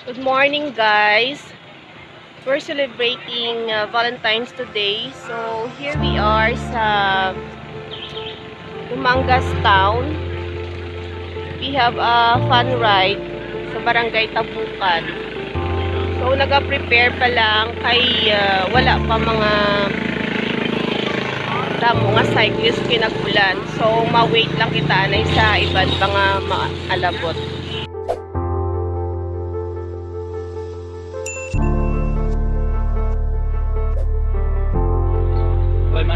Good morning, guys. We're celebrating Valentine's today. So, here we are sa Dumangas Town. We have a fun ride sa Barangay Tabukan. So, naga-prepare pa lang kay wala pa mga mga cyclist kinagulan. So, ma-wait lang kita na sa iba't mga maalabot.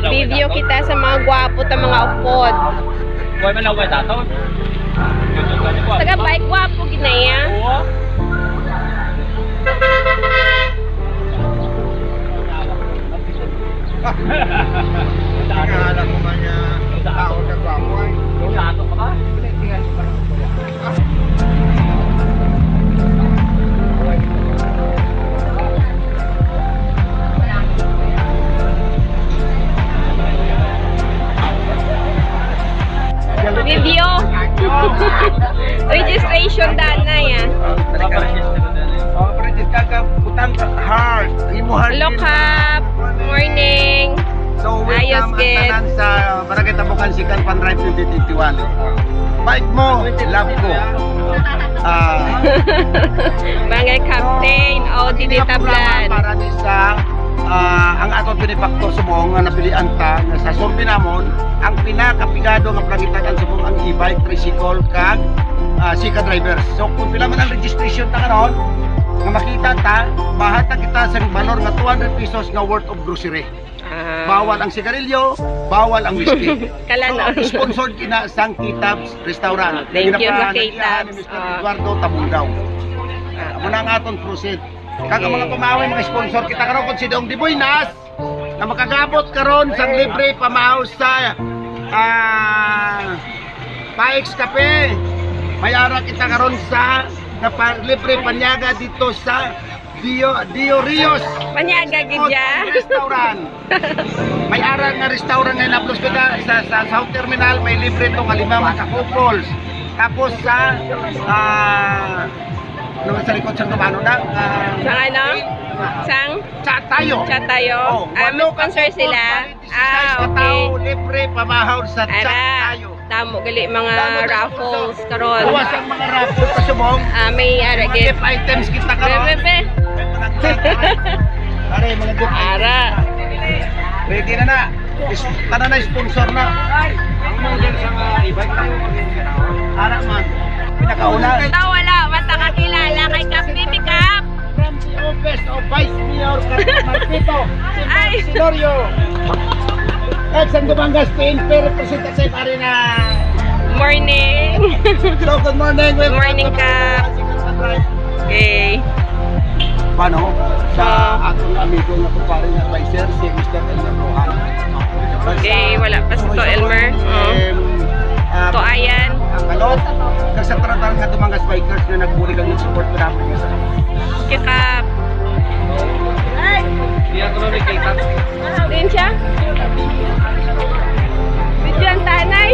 Video kita sa mga gwapo ta mga upod. Boy man laway tato. Taga bike gwapo ginaya. Oo. Akala ko man niya tao na gwapo ay. Yung tato ka ba? Video. Registration dana yan. Oh, Bridget kagabutang heart. Imo heart. Hello, Kap. Morning. So, Ayos, welcome kid. ang tanan sa Barangay Tabukan Sikan Panrive 2021. Bike mo, love ko. Barangay Captain. Audi de Tablan. Para ni sa ang atong pinipakto sa buong nga napilian ta nga sa survey namon ang pinakapigado nga plangitagan sa buong ang e-bike, tricycle kag Sika drivers. So kung pila man ang registration ta karon nga makita ta, mahatag kita sa valor nga 200 pesos nga worth of grocery. Bawal ang sigarilyo, bawal ang whiskey. Kalano. So, sponsored kina sang Kitabs Restaurant. Thank you sa Ginapahanag Kitabs. ni Mr. Eduardo Tabundaw. Muna ang aton proceed. Kaga mga pamaway, mga sponsor kita karon kung si Dong Diboy Nas na makagabot karon sa libre pamahaw sa Paix Cafe. Mayara kita karon sa libre panyaga dito sa Dio Rios Panyaga gidya. Restaurant. May ara nga restaurant nga naplos ko sa South Terminal, may libre to nga 5 mga couples. Tapos sa nung sa likod sa Romano na Sang ano? Sang? chat tayo. Chat tayo? May sponsor sila? Okay. Libre pamahaw sa chat Ara. tayo. Tamo gali mga raffles karon. Buwas ang mga raffles sa subong. May ara gid. Gift items kita karon. Bebe. Are mga gift Ara. ready na na. Tanan na sponsor na. Ang mga dyan sa mga e-bike tayo. Ara man. Pinakauna. Ito wala basta kakilala kay Kap Bibi Kap. From the office of Vice Mayor Marquito, Ay. Silorio. At sa Dumangas Spain, pero presentasi pa rin na. Morning. So, good morning. Good morning, Kap. Okay. Paano? Sa atong amigo na kumpare na advisor, si Mr. Elmer Rohan. Okay, wala pa si to Elmer. To Ayan. Ang kalot, sa tarantang nga Dumangas Bikers na nagbuli kang support ko namin nga sa Okay, Kap. Diyan ko rin kita. Din siya? Video ang tanay.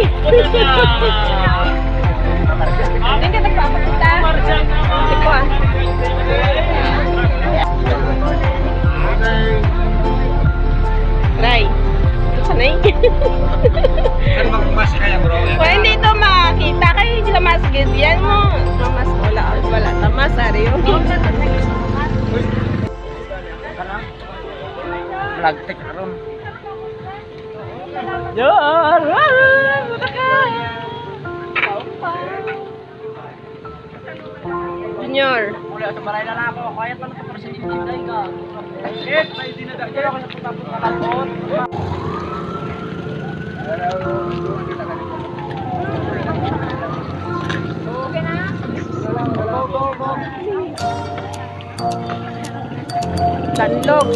Din ka nagpapakita? Siko ah. Ray. Sanay. Ano bang mas kaya bro? Kung hindi ito makakita, kayo hindi ka masgid. Yan mo. Mamas wala tamas. Ari yun. Lagtik karon. Yan. Junior. Wala sa baray na ako. Kaya pa na sa hindi ka. Eh, may dinadagdag ako sa tapos na tapon. Okay na? Tanlog.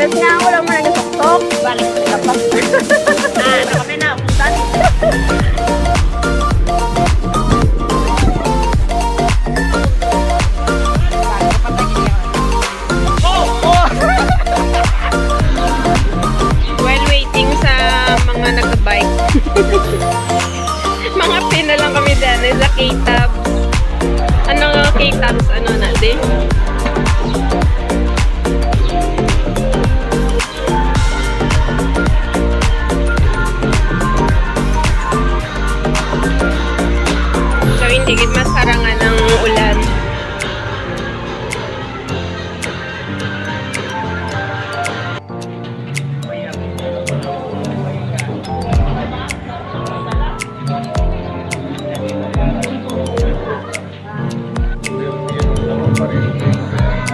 Tapos nga, wala mo na nasuktok. Balik ko na pa. Ano kami na, putan. While waiting sa mga nag-bike. Mga pin na lang kami dyan sa K-Tabs. Ano nga K-Tabs? Ano natin? So, hindi gid masarangan ng ulan.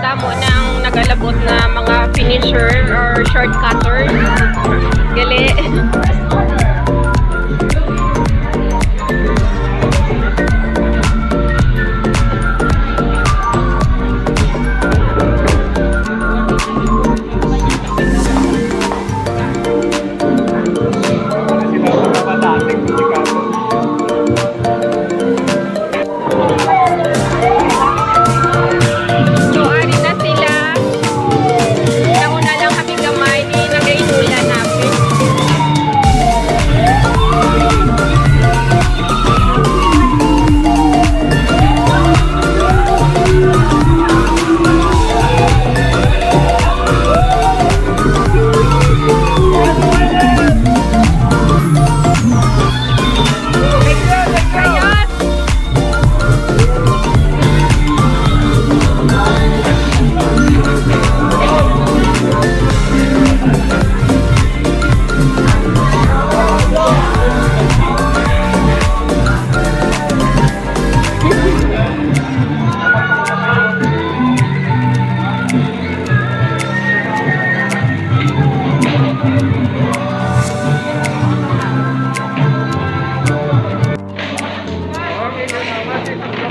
Damo ng nagalabot na mga finisher or shortcutters. Gali. So, ari na sila. Nauna lang kami gamay, di nagainulan namin.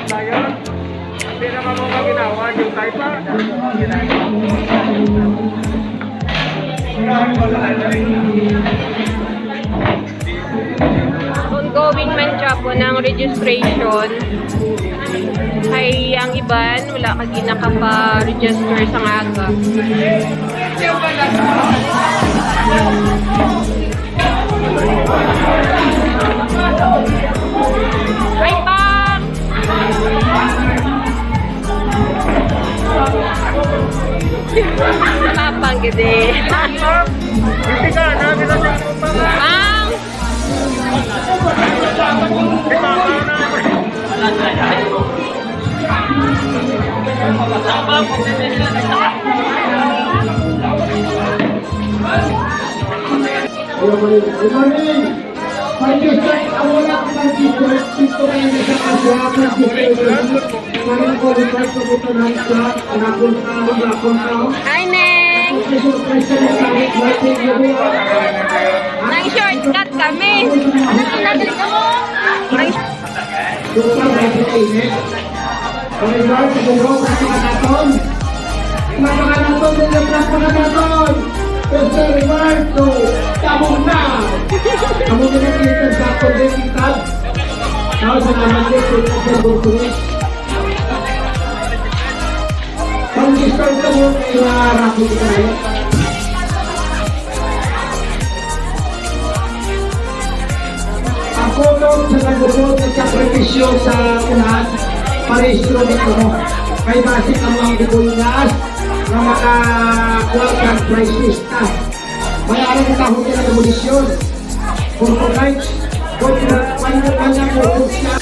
Ayun! Ongoing man siya po ng registration. Ay, ang iban, wala ka ginakapa-register sa aga. Right back! Tapang gede. Hindi ka, nabi na siya. Ang! Good morning. Pag-check ang wala kang t-shirt, dito kayo sa kasya, pag-check. Kaya ko rin kayo sa buto ng isla, nakon ka, nakon ka. Hi, Neng! Surprise sa mga kahit waiting na buwa. Nang-shortcut kami. Natin mo? Doon ka, medyo init. Kaya Lord, siguro sa mga naton. Mga naton, nilabras mga naton. Mr. Ricardo, tamong na! Tamong na kita sa pagdekitad. Now, salamat din sa Mr. Burtuis. Pag-start ka mo, iharap mo tayo. Ako nung sa nagubot at sakripisyo sa unahan, parehistro nito mo. May basic ang mga bigulas na makakuha ng price lista. May alam na tahutin ng demolisyon. Purpo rights, kung pinag-final ka niya po siya.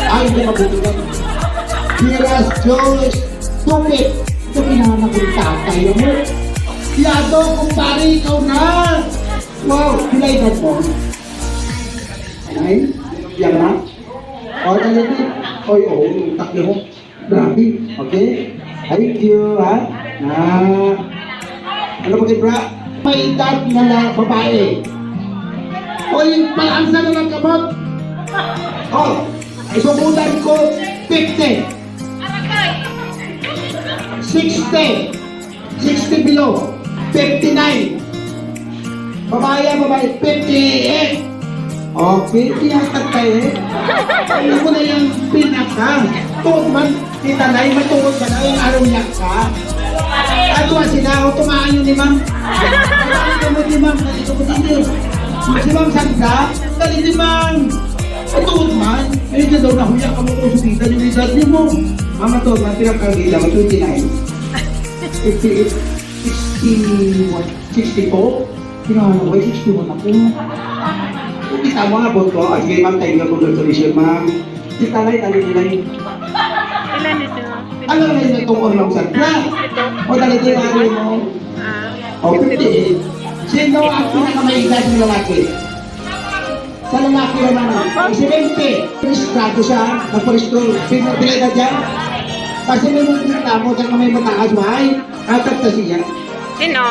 Ay, hindi mabutugan. Piras, Jones, stupid. Ito pinahanap yung tatay mo. Yado, kumpare, ikaw na. Wow, pinainan mo. Ay, yan na. O, talaga. Oy, takli mo. Grabe, okay? Thank you, ha? Ano ba kayo, bra? May edad na babae. O, yung palansa na ng kamot. O, isubutan ko 50. 60. 70. 60 below, 59. Babae, 58. Okay, tiyatag tayo. Ano ko na yung pinaka. Tuod man, itanay, matuod ka na yung araw niya ka. Ato sila, o tumaan yun ni ma'am. Dali mo ni ma'am, dali ko dito. Si ma'am Sandra, dali ni ma'am. Tuod man, ayun na daw na huyak ka mo kung subitan yung edad niyo mo. Mama tuod man, pinakagila, 29. 58, 61, 62. Pinaka, 61 ako. Hindi tama nga po ko. Ay, sige ma'am, tayo nga congratulations ma'am. Si Talay, talay. Ilan din sila? Ano na yun itong orlong Sandra? O talay mo? O 58. Sino ang pinakamaigas ng lalaki? Sa lalaki naman, si 20. Registrado siya, nagparisto, pinapilay na dyan. Kasi may mga tinatamo, saan ka may mataas, mahay. Katagta siya. Sino?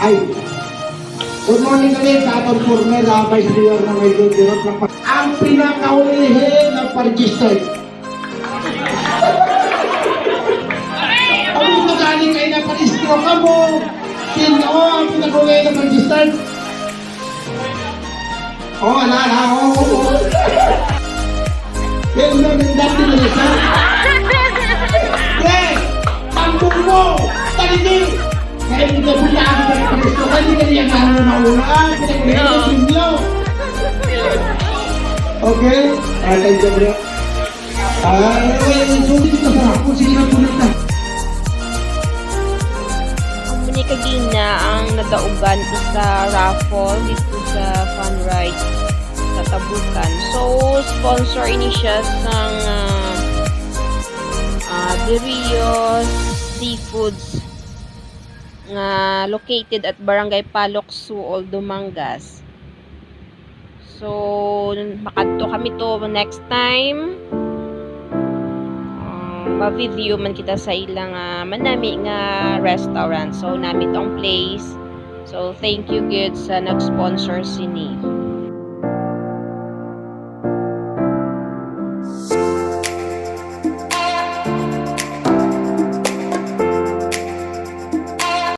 Ay, good morning ulit sa atong former Vice Mayor na may Dudurot. Ang pinakaulihin ng pa-register. Ang magaling kayo na pa-registro ka mo. Sino ang pinakaulihin ng pa-register? Oo, oo. Yung mga dati nila siya. Pre, tampong mo, talini. Kaya hindi ko punta ako sa Kristo, hindi ka niya mauna, pinag-ulit ninyo. Okay? Thank you, bro. Sulit ito sa ako, sige na tulit na. Ang Munikagina ang nadaugan ko sa raffle dito sa fun ride sa Tabukan. So, sponsor ini siya sang Derios Seafoods nga located at Barangay Palok, Suol, Dumangas. So, makadto kami to next time. Ma-video man kita sa ilang manami nga restaurant. So, nami tong place. So, thank you good sa nag-sponsor sini.